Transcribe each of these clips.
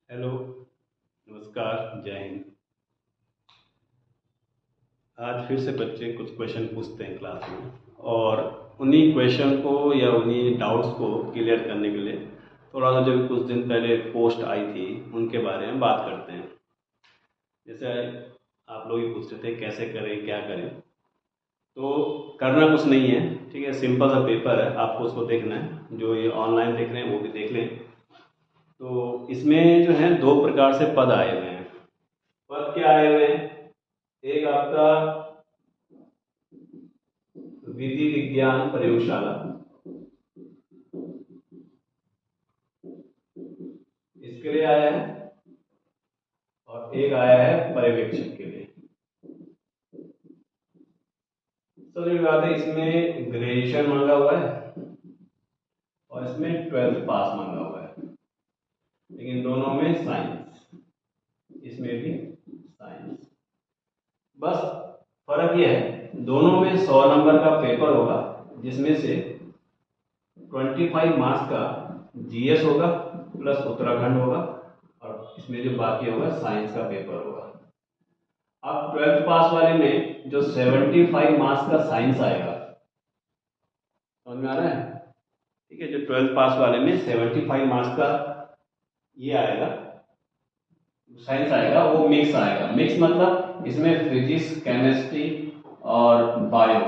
Hello, नमस्कार, जय हिंद। आज फिर से बच्चे कुछ क्वेश्चन पूछते हैं क्लास में और उन्हीं क्वेश्चन को या उन्हीं डाउट्स को क्लियर करने के लिए थोड़ा सा जो कुछ दिन पहले पोस्ट आई थी उनके बारे में बात करते हैं। जैसे आप लोग ही पूछ रहे थे कैसे करें क्या करें, तो करना कुछ नहीं है, ठीक है। सिंपल सा पेपर है, आपको उसको देखना है। जो ये ऑनलाइन देख रहे हैं वो भी देख लें। तो इसमें जो है दो प्रकार से पद आए हुए हैं। पद क्या आए हुए हैं? एक आपका विधि विज्ञान प्रयोगशाला, इसके लिए आया है, और एक आया है पर्यवेक्षक के लिए। सबसे बात है, इसमें ग्रेजुएशन मांगा हुआ है और इसमें 12th पास मांगा हुआ है, लेकिन दोनों में साइंस, इसमें भी साइंस। बस फर्क यह है, दोनों में 100 नंबर का पेपर होगा, जिसमें से 25 मार्क्स का जीएस होगा प्लस उत्तराखंड होगा, और इसमें जो बाकी होगा साइंस का पेपर होगा। अब 12th पास वाले में जो 75 मार्क्स का साइंस आएगा, समझ में आ रहा है? ठीक है, जो 12th पास वाले में 75 मार्क्स का ये आएगा, साइंस आएगा, वो मिक्स आएगा। मिक्स मतलब इसमें फिजिक्स, केमिस्ट्री और बायो,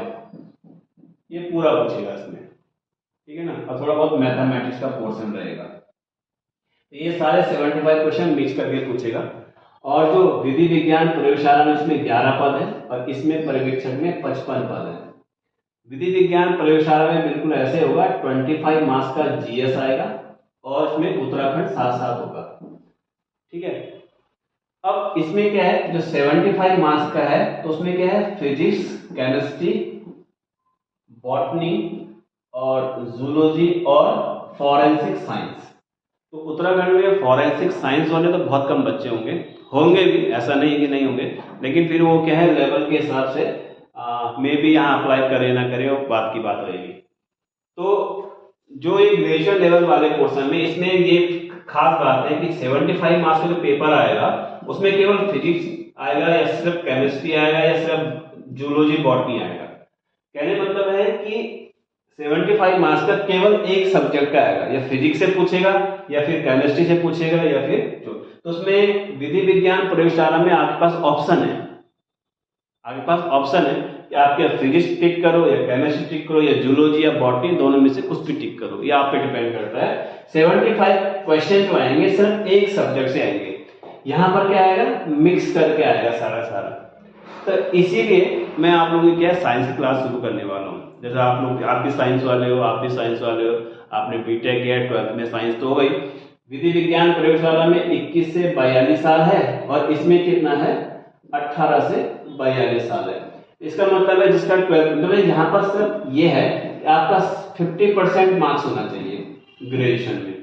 ये पूरा पूछेगा इसमें, ठीक है ना। और थोड़ा बहुत मैथमेटिक्स का पोर्शन रहेगा। तो ये सारे 75 क्वेश्चन मिक्स करके पूछेगा। और जो विधि विज्ञान प्रयोगशाला में इसमें 11 पद है और इसमें पर्यवेक्षक में 55 पद है। विधि विज्ञान प्रयोगशाला में बिल्कुल ऐसे होगा, 25 मार्क्स का जीएस आएगा और इसमें उत्तराखंड साथ साथ होगा, ठीक है। अब इसमें क्या है, जो 75 मार्क्स का है तो उसमें क्या है, फिजिक्स, केमिस्ट्री, बॉटनी और जूलॉजी और फॉरेंसिक साइंस। तो उत्तराखंड में फॉरेंसिक साइंस वाले तो बहुत कम बच्चे होंगे भी, ऐसा नहीं है कि नहीं होंगे, लेकिन फिर वो क्या है, लेवल के हिसाब से मे भी यहाँ अप्लाई करे ना करे, वो बात की बात रहेगी। तो जो ये ग्रेजुएशन लेवल वाले पोर्शन में, इसमें ये खास बात है कि 75 मार्क्स का जो पेपर आएगा उसमें केवल फिजिक्स आएगा या सिर्फ केमिस्ट्री आएगा या सिर्फ जूलॉजी बॉटनी आएगा। कहने मतलब है कि 75 मार्क्स का केवल एक सब्जेक्ट का आएगा, या फिजिक्स से पूछेगा या फिर केमिस्ट्री से पूछेगा या फिर जो। तो उसमें विधि विज्ञान प्रयोगशाला में आपके पास ऑप्शन है, आपके पास ऑप्शन है कि आप क्या फिजिक्स टिक करो या केमिस्ट्री टिक करो या जूलॉजी या बॉटनी, दोनों में से कुछ भी टिक करो, ये आप पे डिपेंड करता है। 75 क्वेश्चन जो आएंगे सिर्फ एक सब्जेक्ट से आएंगे, यहां पर क्या आएगा, मिक्स करके आएगा सारा। तो इसीलिए मैं आप लोगों की क्या साइंस की क्लास शुरू करने वाला हूँ। जैसे आप लोग, आप भी साइंस वाले हो, आप भी साइंस वाले हो, आपने बीटेक किया, 12th में साइंस तो हो गई। विधि विज्ञान प्रयोगशाला में 21 से 42 साल है और इसमें कितना है, 18 से 42 साल है। इसका मतलब है जिसका 12th, मतलब यहाँ पर सिर्फ ये है कि आपका 50% मार्क्स होना चाहिए ग्रेजुएशन में।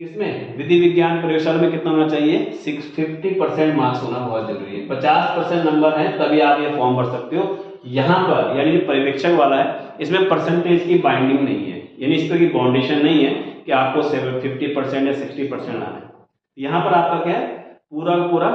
किसमें, विधि विज्ञान प्रयोगशाला में कितना होना चाहिए, 50% मार्क्स होना बहुत जरूरी है। 50% नंबर है तभी आप ये फॉर्म भर सकते हो। यहाँ पर यानी जो पर्यवेक्षक वाला है, इसमें परसेंटेज की बाइंडिंग नहीं है, यानी इस तरह की बाउंडेशन नहीं है कि आपको 50% या 60% आना है। यहाँ पर आपका क्या है, पूरा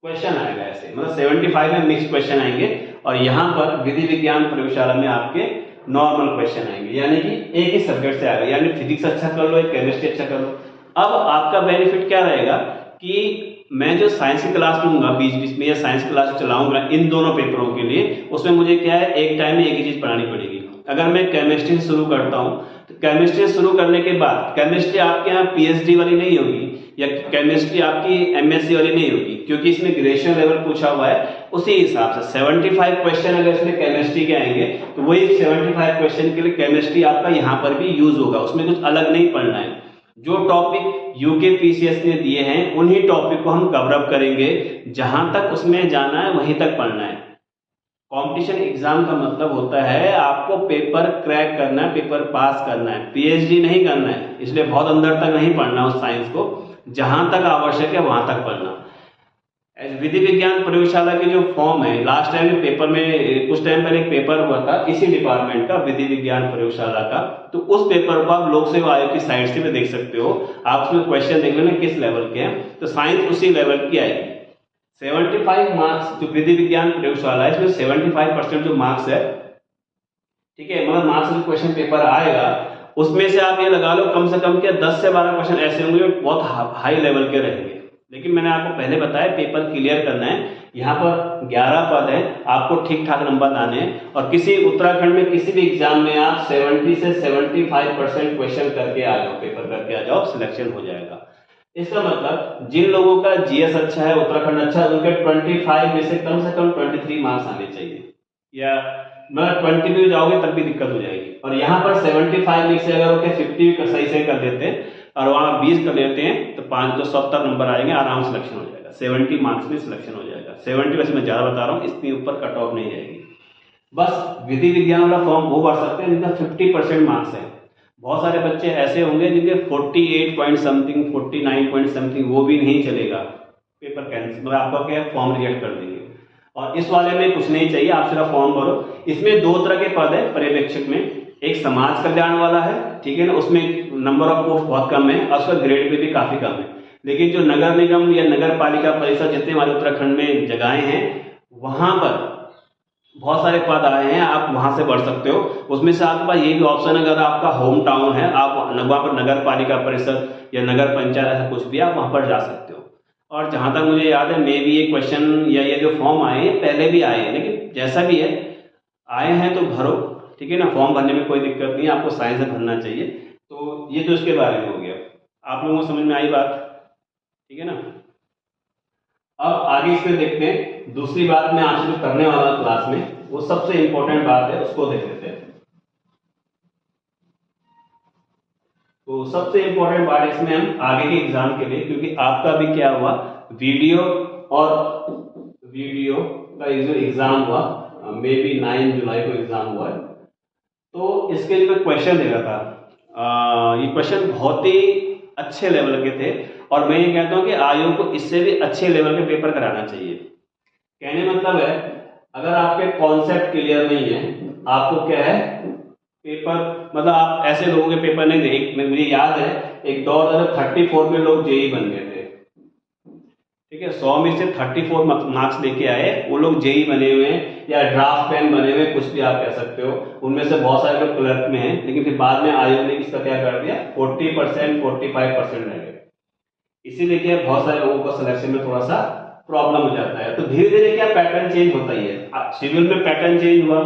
क्वेश्चन आएगा ऐसे, मतलब 75 में मिक्स क्वेश्चन आएंगे और यहाँ पर विधि विज्ञान प्रयोगशाला में आपके नॉर्मल क्वेश्चन आएंगे, यानी कि एक ही सब्जेक्ट से आएगा, यानी फिजिक्स अच्छा कर लो या केमिस्ट्री अच्छा कर लो। अब आपका बेनिफिट क्या रहेगा कि मैं जो साइंस की क्लास लूंगा बीच बीच में, या साइंस क्लास चलाऊंगा इन दोनों पेपरों के लिए, उसमें मुझे क्या है, एक टाइम में एक ही चीज पढ़ानी पड़ेगी। अगर मैं केमिस्ट्री से शुरू करता हूँ तो केमिस्ट्री शुरू करने के बाद केमिस्ट्री आपके यहाँ पीएचडी वाली नहीं होगी या केमिस्ट्री आपकी एमएससी वाली नहीं होगी, क्योंकि इसमें ग्रेजुएशन लेवल पूछा हुआ है। उसी हिसाब से 75 क्वेश्चन अगर इसमें केमिस्ट्री के आएंगे तो वही 75 क्वेश्चन के लिए केमिस्ट्री आपका यहाँ पर भी यूज होगा, उसमें कुछ अलग नहीं पढ़ना है। जो टॉपिक यूकेपीसीएस ने दिए हैं उन्हीं टॉपिक को हम कवर अप करेंगे, जहां तक उसमें जाना है वहीं तक पढ़ना है। कंपटीशन एग्जाम का मतलब होता है आपको पेपर क्रैक करना है, पेपर पास करना है, पीएचडी नहीं करना है। इसलिए बहुत अंदर तक नहीं पढ़ना उस साइंस को, जहां तक आवश्यक है वहां तक पढ़ना। विधि विज्ञान प्रयोगशाला की जो फॉर्म है, लास्ट टाइम पेपर में कुछ टाइम पहले एक पेपर हुआ था इसी डिपार्टमेंट का, विधि विज्ञान प्रयोगशाला का, तो उस पेपर को आप लोक सेवा आयोग की साइट से भी देख सकते हो। आप उसमें क्वेश्चन देख लेना किस लेवल के हैं, तो साइंस उसी लेवल की आएगी। 75 मार्क्स जो विधि विज्ञान प्रयोगशाला है, इसमें 75% जो मार्क्स है, ठीक है, मतलब मार्क्स जो क्वेश्चन पेपर आएगा उसमें से आप ये लगा लो कम से कम क्या 10 से 12 क्वेश्चन ऐसे होंगे जो बहुत हाई लेवल के रहेंगे। लेकिन मैंने आपको पहले बताया पेपर क्लियर करना है, यहाँ पर 11 पद है, आपको ठीक ठाक नंबर लाने हैं, और किसी उत्तराखंड में किसी भी एग्जाम में आप 70 से 75% क्वेश्चन करके आ जाओ, पेपर करके आ जाओ, सिलेक्शन हो जाएगा। इसका मतलब जिन लोगों का जीएस अच्छा है, उत्तराखंड अच्छा है, उनके 25 में से कम 23 मार्क्स आने चाहिए, या मतलब 20 भी जाओगे तब भी दिक्कत हो जाएगी। और यहाँ पर 75 में से अगर उनके 50 सही से कर देते हैं और वहाँ 20 कर लेते हैं तो 5 तो 70 नंबर आएंगे, आराम से सिलेक्शन हो जाएगा। 70 मार्क्स में सिलेक्शन हो जाएगा। 70 वैसे मैं ज्यादा बता रहा हूँ, इतनी ऊपर कट ऑफ नहीं जाएगी। बस विधि विज्ञान वाला फॉर्म वो भर सकते हैं जिनका 50% मार्क्स है। बहुत सारे बच्चे ऐसे होंगे जिनके 48 पॉइंट समथिंग, 49 पॉइंट समथिंग, वो भी नहीं चलेगा, पेपर कैंसिल, मतलब आपका क्या फॉर्म रिजेक्ट कर देंगे। और इस वाले में कुछ नहीं चाहिए, आप सिर्फ फॉर्म भरो। इसमें 2 तरह के पद है पर्यवेक्षक में, एक समाज कल्याण वाला है, ठीक है ना, उसमें नंबर ऑफ पोस्ट बहुत कम है और उसका ग्रेड पे भी काफी कम है। लेकिन जो नगर निगम या नगर पालिका परिषद जितने हमारे उत्तराखंड में जगहें हैं, वहां पर बहुत सारे पद आए हैं, आप वहां से बढ़ सकते हो। उसमें से आपके पास ये भी ऑप्शन, अगर आपका होम टाउन है, आप वहां पर नगर पालिका परिषद या नगर पंचायत ऐसा कुछ भी, आप वहां पर जा सकते हो। और जहां तक मुझे याद है, मे भी ये क्वेश्चन या ये जो फॉर्म आए हैं पहले भी आए हैं, लेकिन जैसा भी है आए हैं तो भरो, ठीक है ना, फॉर्म भरने में कोई दिक्कत नहीं है, आपको साइंस से भरना चाहिए। तो ये तो इसके बारे में हो गया, आप लोगों को समझ में आई बात, ठीक है ना। अब आगे इसमें देखते हैं, दूसरी बात मैं आपसे जो करने वाला क्लास में, वो सबसे इंपॉर्टेंट बात है, उसको देख लेते हैं। तो सबसे इंपॉर्टेंट बात इसमें हम आगे के एग्जाम के लिए, क्योंकि आपका भी क्या हुआ, वीडियो का जो एग्जाम हुआ, मे बी 9 जुलाई को एग्जाम हुआ है, तो इसके लिए मैं क्वेश्चन दे रहा था। ये क्वेश्चन बहुत ही अच्छे लेवल के थे, और मैं ये कहता हूं कि आयोग को इससे भी अच्छे लेवल के पेपर कराना चाहिए। कहने मतलब है, अगर आपके कॉन्सेप्ट क्लियर नहीं है, आपको क्या है पेपर, मतलब आप ऐसे लोगों के पेपर नहीं दे। मुझे याद है एक दौर था 34 में लोग जेई बन गए थे, ठीक है, 100 में से 34 मार्क्स लेके आए, वो लोग जेई बने हुए हैं या ड्राफ्ट पेन बने हुए, कुछ भी आप कह सकते हो। उनमें से बहुत सारे लोग क्लर्क में हैं, लेकिन फिर बाद में आयोग ने इसका क्या कर दिया, 40% 45% रह गए। इसीलिए क्या बहुत सारे लोगों को सिलेक्शन में थोड़ा सा प्रॉब्लम हो जाता है। तो धीरे धीरे क्या पैटर्न चेंज होता ही है, सिविल में पैटर्न चेंज हुआ,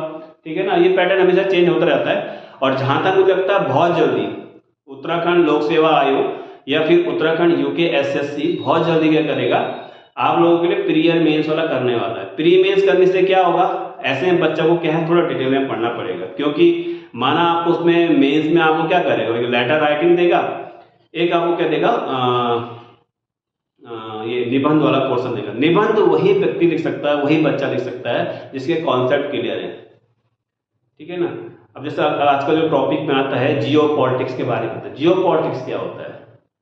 ठीक है ना, ये पैटर्न हमेशा चेंज होता रहता है। और जहां तक मुझे लगता है बहुत जल्दी उत्तराखंड लोक सेवा आयोग या फिर उत्तराखंड यूकेएसएससी बहुत जल्दी क्या करेगा, आप लोगों के लिए प्री ईयर मेंस वाला करने वाला है। प्री मेंस करने से क्या होगा, ऐसे में बच्चों को क्या है थोड़ा डिटेल में पढ़ना पड़ेगा, क्योंकि माना आपको उसमें मेंस में आपको क्या करेगा, एक लेटर राइटिंग देगा, एक आपको क्या देगा, ये निबंध वाला पोर्शन देगा। निबंध वही व्यक्ति लिख सकता है, वही बच्चा लिख सकता है जिसके कॉन्सेप्ट क्लियर है, ठीक है ना। अब जैसे आजकल जो टॉपिक में आता है जियो पॉलिटिक्स के बारे में, जियो पॉलिटिक्स क्या होता है,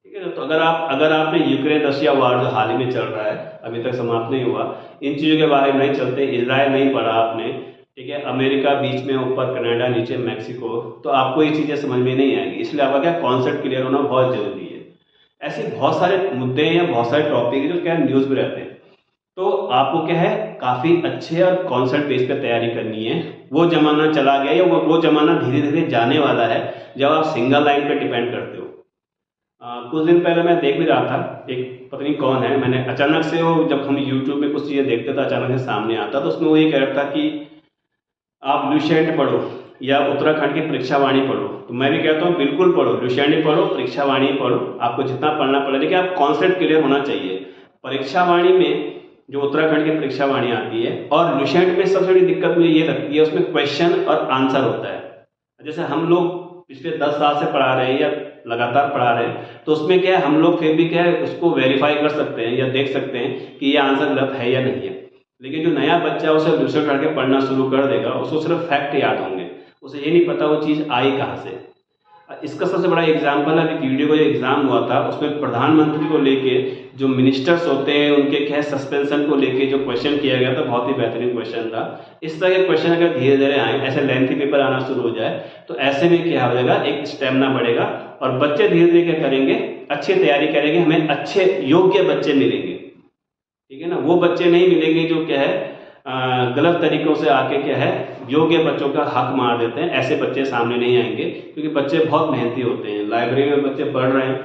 ठीक है। तो अगर आपने यूक्रेन रशिया वार जो हाल ही में चल रहा है, अभी तक समाप्त नहीं हुआ, इन चीज़ों के बारे में नहीं चलते, इजराइल नहीं पढ़ा आपने, ठीक है, अमेरिका बीच में, ऊपर कनाडा, नीचे मैक्सिको, तो आपको ये चीज़ें समझ में नहीं आएगी। इसलिए आपका क्या कॉन्सेप्ट क्लियर होना बहुत जरूरी है। ऐसे बहुत सारे मुद्दे या बहुत सारे टॉपिक जो क्या न्यूज़ में रहते हैं, तो आपको क्या है काफ़ी अच्छे और कॉन्सेप्ट बेस पे तैयारी करनी है। वो जमाना चला गया या वो जमाना धीरे धीरे जाने वाला है जब आप सिंगल लाइन पे डिपेंड करते हो। कुछ दिन पहले मैं देख भी रहा था, एक पता नहीं कौन है, मैंने अचानक से वो, जब हम यूट्यूब में कुछ चीज़ें देखते थे अचानक से सामने आता, तो उसमें वो ये कह रहा था कि आप लुसेंट पढ़ो या उत्तराखंड की परीक्षावाणी पढ़ो। तो मैं भी कहता हूँ बिल्कुल पढ़ो, लुसेंट पढ़ो, परीक्षावाणी पढ़ो, आपको जितना पढ़ना पड़े, लेकिन आप कॉन्सेप्ट क्लियर होना चाहिए। परीक्षावाणी में जो उत्तराखंड की परीक्षावाणी आती है और लुसेंट में सबसे बड़ी दिक्कत मुझे ये लगती है, उसमें क्वेश्चन और आंसर होता है। जैसे हम लोग पिछले 10 साल से पढ़ा रहे हैं या लगातार पढ़ा रहे हैं, तो उसमें क्या है हम लोग फिर भी क्या है उसको वेरीफाई कर सकते हैं या देख सकते हैं कि ये आंसर गलत है या नहीं है। लेकिन जो नया बच्चा उसे लुसेंट करके पढ़ना शुरू कर देगा, उसको सिर्फ फैक्ट याद होंगे, उसे ये नहीं पता वो चीज़ आई कहाँ से। इसका सबसे बड़ा एग्जाम्पल है, अभी वीडियो का जो एग्जाम हुआ था उसमें प्रधानमंत्री को लेके जो मिनिस्टर्स होते हैं उनके क्या है सस्पेंशन को लेके जो क्वेश्चन किया गया था, बहुत ही बेहतरीन क्वेश्चन था। इस तरह के क्वेश्चन अगर धीरे धीरे आए, ऐसे लेंथी पेपर आना शुरू हो जाए तो ऐसे में क्या हो जाएगा, एक स्टेमिना बढ़ेगा और बच्चे धीरे धीरे क्या करेंगे, अच्छी तैयारी करेंगे, हमें अच्छे योग्य बच्चे मिलेंगे, ठीक है ना। वो बच्चे नहीं मिलेंगे जो क्या है गलत तरीकों से आके क्या है योग्य बच्चों का हक मार देते हैं, ऐसे बच्चे सामने नहीं आएंगे, क्योंकि बच्चे बहुत मेहनती होते हैं। लाइब्रेरी में बच्चे पढ़ रहे हैं,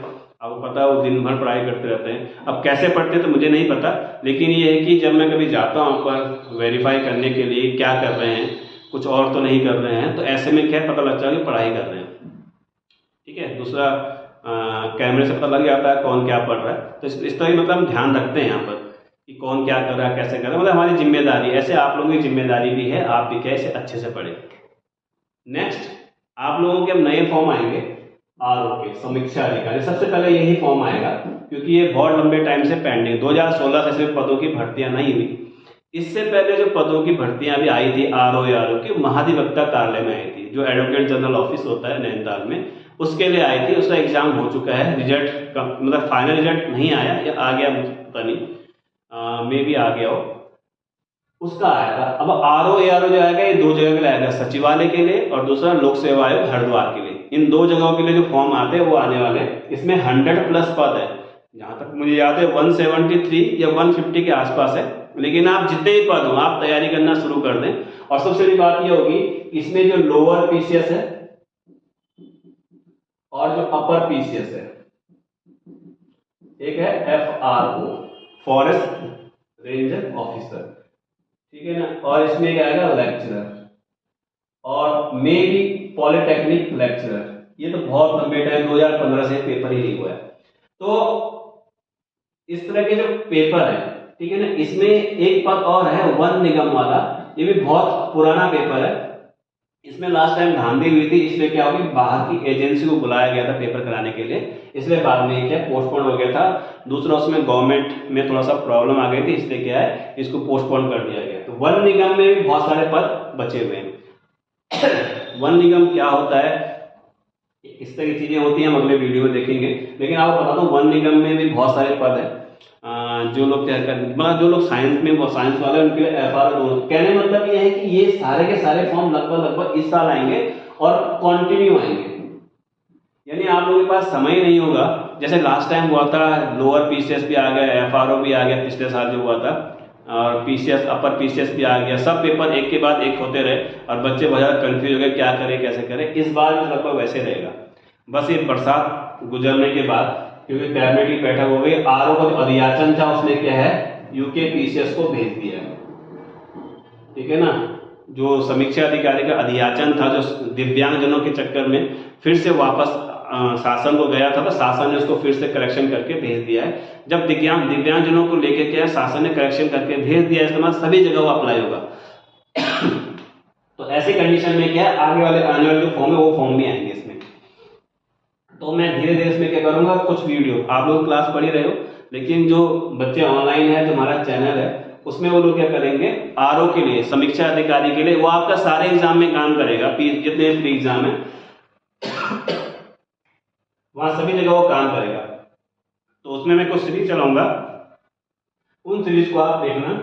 आपको पता है वो दिन भर पढ़ाई करते रहते हैं। अब कैसे पढ़ते हैं तो मुझे नहीं पता, लेकिन ये है कि जब मैं कभी जाता हूँ पर वेरीफाई करने के लिए क्या कर रहे हैं, कुछ और तो नहीं कर रहे हैं, तो ऐसे में क्या पता लगता है कि पढ़ाई कर रहे हैं, ठीक है। दूसरा कैमरे से पता लग जाता है कौन क्या पढ़ रहा है, तो इस तरह मतलब हम ध्यान रखते हैं यहाँ पर कि कौन क्या कर रहा है, कैसे कर रहा है, मतलब हमारी जिम्मेदारी। ऐसे आप लोगों की जिम्मेदारी भी है, आप भी क्या इसे अच्छे से पढ़ें। नेक्स्ट आप लोगों के अब नए फॉर्म आएंगे आरओ के, समीक्षा अधिकारी। सबसे पहले यही फॉर्म आएगा क्योंकि ये बहुत लंबे टाइम से पेंडिंग, 2016 से सिर्फ पदों की भर्तियां नहीं हुई। इससे पहले जो पदों की भर्तियां अभी आई थी आरओ की महाधिवक्ता कार्यालय में आई थी, जो एडवोकेट जनरल ऑफिस होता है नैनीताल में, उसके लिए आई थी। उसका एग्जाम हो चुका है, रिजल्ट मतलब फाइनल रिजल्ट नहीं आया या आ गया मुझे पता नहीं, मे भी आ गया हो, उसका आएगा। अब आरओ जो आएगा ये दो जगह के लिए आएगा, सचिवालय के लिए और दूसरा लोक सेवा आयोग हरिद्वार के लिए। इन दो जगहों के लिए जो फॉर्म आते हैं वो आने वाले हैं। इसमें 100+ पद है, जहां तक मुझे याद है 173 या 150 के आसपास है, लेकिन आप जितने भी पद हो आप तैयारी करना शुरू कर दें। और सबसे बड़ी बात यह होगी, इसमें जो लोअर पीसीएस है और जो अपर पीसीएस है, एक है FRO फॉरेस्ट रेंजर ऑफिसर, ठीक है ना, और इसमें क्या आएगा लेक्चरर और मे बी पॉलिटेक्निक लेक्चरर। ये तो बहुत लंबे टाइम 2015 से पेपर ही नहीं हुआ है। तो इस तरह के जो पेपर है, ठीक है ना, इसमें एक पद और है वन निगम वाला, ये भी बहुत पुराना पेपर है। इसमें लास्ट टाइम धांधली हुई थी, इसमें क्या होगी बाहर की एजेंसी को बुलाया गया था पेपर कराने के लिए, इसलिए बाद में क्या पोस्टपोन हो गया था। दूसरा उसमें गवर्नमेंट में थोड़ा सा प्रॉब्लम आ गई थी, इसलिए क्या है इसको पोस्टपोन कर दिया गया। तो वन निगम में भी बहुत सारे पद बचे हुए हैं। वन निगम क्या होता है, इस तरह की चीजें होती हैं, हम अगले वीडियो में देखेंगे। लेकिन आपको बता दूं वन निगम में भी बहुत सारे पद है। जो लोग क्या कर मतलब जो लोग साइंस में, वो साइंस वाले उनके लिए FRO। कहने मतलब ये है कि ये सारे के सारे फॉर्म लगभग इस साल आएंगे और कंटिन्यू आएंगे, यानी आप लोगों के पास समय नहीं होगा। जैसे लास्ट टाइम हुआ था, लोअर पीसीएस भी आ गया, FRO भी आ गया पिछले साल जो हुआ था, और पीसीएस अपर पीसीएस भी आ गया। सब पेपर एक के बाद एक होते रहे और बच्चे बहुत ज्यादा कंफ्यूज हो गए क्या करें कैसे करें। इस बार भी लगभग वैसे रहेगा, बस ये बरसात गुजरने के बाद क्योंकि कैबिनेट की बैठक हो गई, आरओ का जो अधियाचन था उसने क्या है यूके पीसीएस को भेज दिया, ठीक है ना। जो समीक्षा अधिकारी का अधियाचन था, जो दिव्यांगजनों के चक्कर में फिर से वापस शासन को गया था, तो शासन ने उसको फिर से करेक्शन करके भेज दिया है। जब दिव्यांगजनों को लेके क्या है शासन ने करेक्शन करके भेज दिया, इसके बाद सभी जगह वो अप्लाई होगा। तो ऐसी कंडीशन में क्या है आने वाले जो फॉर्म है वो फॉर्म भी आएंगे इसमें। तो मैं धीरे धीरे इसमें क्या करूंगा, कुछ वीडियो आप लोग क्लास पढ़ ही रहे हो, लेकिन जो बच्चे ऑनलाइन है, जो हमारा चैनल है, उसमें वो लोग क्या करेंगे आरओ के लिए, समीक्षा अधिकारी के लिए, वो आपका सारे एग्जाम में काम करेगा, जितने प्री एग्जाम है वहां सभी जगह वो काम करेगा। तो उसमें मैं कुछ सीरीज चलाऊंगा, उन सीरीज को आप देखना।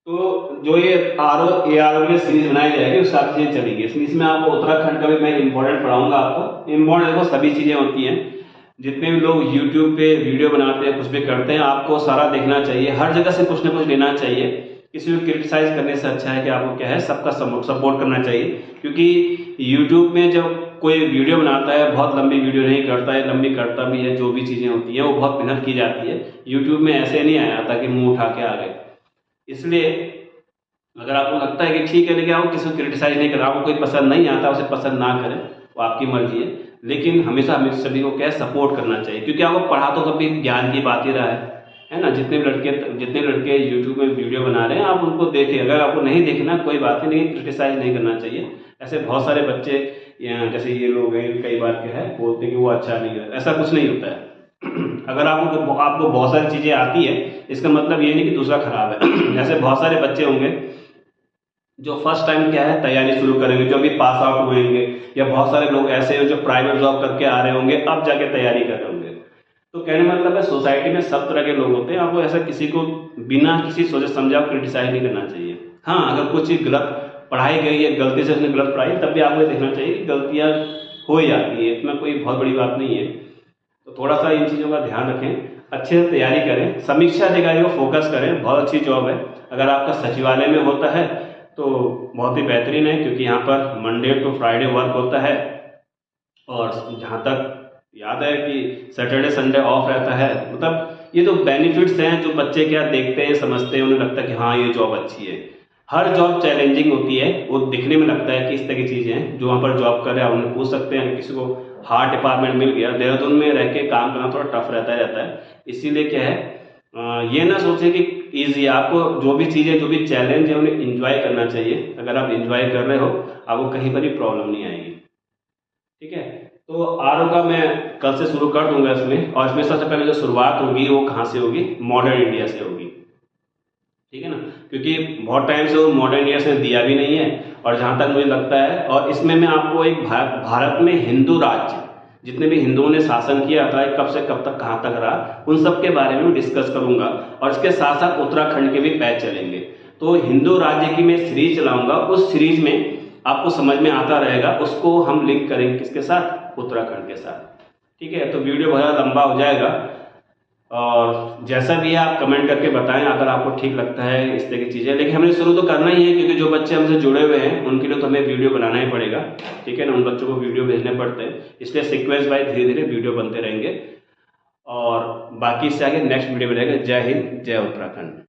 तो जो ये ARO की सीरीज बनाई जाएगी उस सारी चीजें चलेंगी इसमें आपको उत्तराखंड का भी मैं इंपॉर्टेंट पढ़ाऊंगा। आपको इंपॉर्टेंट देखो सभी चीजें होती हैं, जितने भी लोग YouTube पे वीडियो बनाते हैं, कुछ भी करते हैं, आपको सारा देखना चाहिए, हर जगह से कुछ ना कुछ लेना चाहिए। किसी को क्रिटिसाइज करने से अच्छा है कि आपको क्या है सबका सपोर्ट करना चाहिए, क्योंकि YouTube में जब कोई वीडियो बनाता है, बहुत लंबी वीडियो नहीं करता है, लंबी करता भी है, जो भी चीजें होती हैं वो बहुत मेहनत की जाती है। YouTube में ऐसे नहीं आया था कि मुंह उठा के आ गए। इसलिए अगर आपको लगता है कि ठीक है, लेकिन आपको किसी को क्रिटिसाइज नहीं करना, आपको कोई पसंद नहीं आता उसे पसंद ना करें, वो आपकी मर्जी है, लेकिन हमेशा हमें सभी को क्या सपोर्ट करना चाहिए, क्योंकि आपको पढ़ा तो कभी ज्ञान की बात ही रहा है ना। जितने लड़के YouTube में वीडियो बना रहे हैं आप उनको देखिए, अगर आपको नहीं देखना कोई बात ही नहीं, क्रिटिसाइज नहीं करना चाहिए। ऐसे बहुत सारे बच्चे जैसे ये लोग हैं, कई बार क्या है बोलते हैं कि वो अच्छा नहीं है, ऐसा कुछ नहीं होता है। अगर आपको बहुत सारी चीजें आती है, इसका मतलब ये नहीं कि दूसरा खराब है। ऐसे बहुत सारे बच्चे होंगे जो फर्स्ट टाइम क्या है तैयारी शुरू करेंगे, जो अभी पास आउट हुएंगे, या बहुत सारे लोग ऐसे हैं जो प्राइवेट जॉब करके आ रहे होंगे, अब जाके तैयारी कर रहे होंगे। तो कहने का मतलब है सोसाइटी में सब तरह के लोग होते हैं, आपको ऐसा किसी को बिना किसी सोचे समझे आप क्रिटिसाइज नहीं करना चाहिए। हाँ, अगर कुछ चीज़ गलत पढ़ाई गई है, गलती से उसने गलत पढ़ाई, तब भी आपको ये देखना चाहिए कि गलतियाँ हो ही जाती है, इसमें कोई बहुत बड़ी बात नहीं है। तो थोड़ा सा इन चीज़ों का ध्यान रखें, अच्छे से तैयारी करें, समीक्षा अधिकारी को फोकस करें, बहुत अच्छी जॉब है। अगर आपका सचिवालय में होता है तो बहुत ही बेहतरीन है, क्योंकि यहाँ पर मंडे टू फ्राइडे वर्क होता है, और जहाँ तक याद है कि सैटरडे संडे ऑफ रहता है। मतलब ये तो बेनिफिट्स हैं जो बच्चे क्या देखते हैं, समझते हैं, उन्हें लगता है कि हाँ ये जॉब अच्छी है। हर जॉब चैलेंजिंग होती है, वो दिखने में लगता है कि इस तरह की चीज़ें हैं, जो वहाँ पर जॉब कर रहे हैं उन्हें पूछ सकते हैं। किसी को हार्ड डिपार्टमेंट मिल गया, देहरादून में रह के काम करना थोड़ा टफ रहता है। इसीलिए क्या है, ये ना सोचे कि ईजी है। आपको जो भी चीज़ें, जो भी चैलेंज है, उन्हें इंजॉय करना चाहिए। अगर आप इंजॉय कर रहे हो, आपको कहीं पर भी प्रॉब्लम नहीं आएगी। ठीक है, तो आर का मैं कल से शुरू कर दूंगा इसमें, और इसमें सबसे पहले जो शुरुआत होगी वो कहाँ से होगी, मॉडर्न इंडिया से होगी। ठीक है ना, क्योंकि बहुत टाइम से वो मॉडर्न इंडिया से दिया भी नहीं है, और जहाँ तक मुझे लगता है, और इसमें मैं आपको एक भारत में हिंदू राज्य जितने भी हिंदुओं ने शासन किया था, कब से कब तक कहाँ तक रहा, उन सब के बारे में डिस्कस करूंगा, और इसके साथ साथ उत्तराखंड के भी पैच चलेंगे। तो हिंदू राज्य की मैं सीरीज चलाऊंगा, उस सीरीज में आपको समझ में आता रहेगा, उसको हम लिंक करेंगे किसके साथ, उत्तराखंड के साथ। ठीक है, तो वीडियो बहुत लंबा हो जाएगा, और जैसा भी है आप कमेंट करके बताएं अगर आपको ठीक लगता है इस तरह की चीज़ें। लेकिन हमें शुरू तो करना ही है, क्योंकि जो बच्चे हमसे जुड़े हुए हैं उनके लिए तो हमें वीडियो बनाना ही पड़ेगा। ठीक है ना, उन बच्चों को वीडियो भेजने पड़ते हैं, इसलिए सीक्वेंस वाइज धीरे धीरे वीडियो बनते रहेंगे, और बाकी इससे आगे नेक्स्ट वीडियो में रहेगा। जय हिंद, जय उत्तराखंड।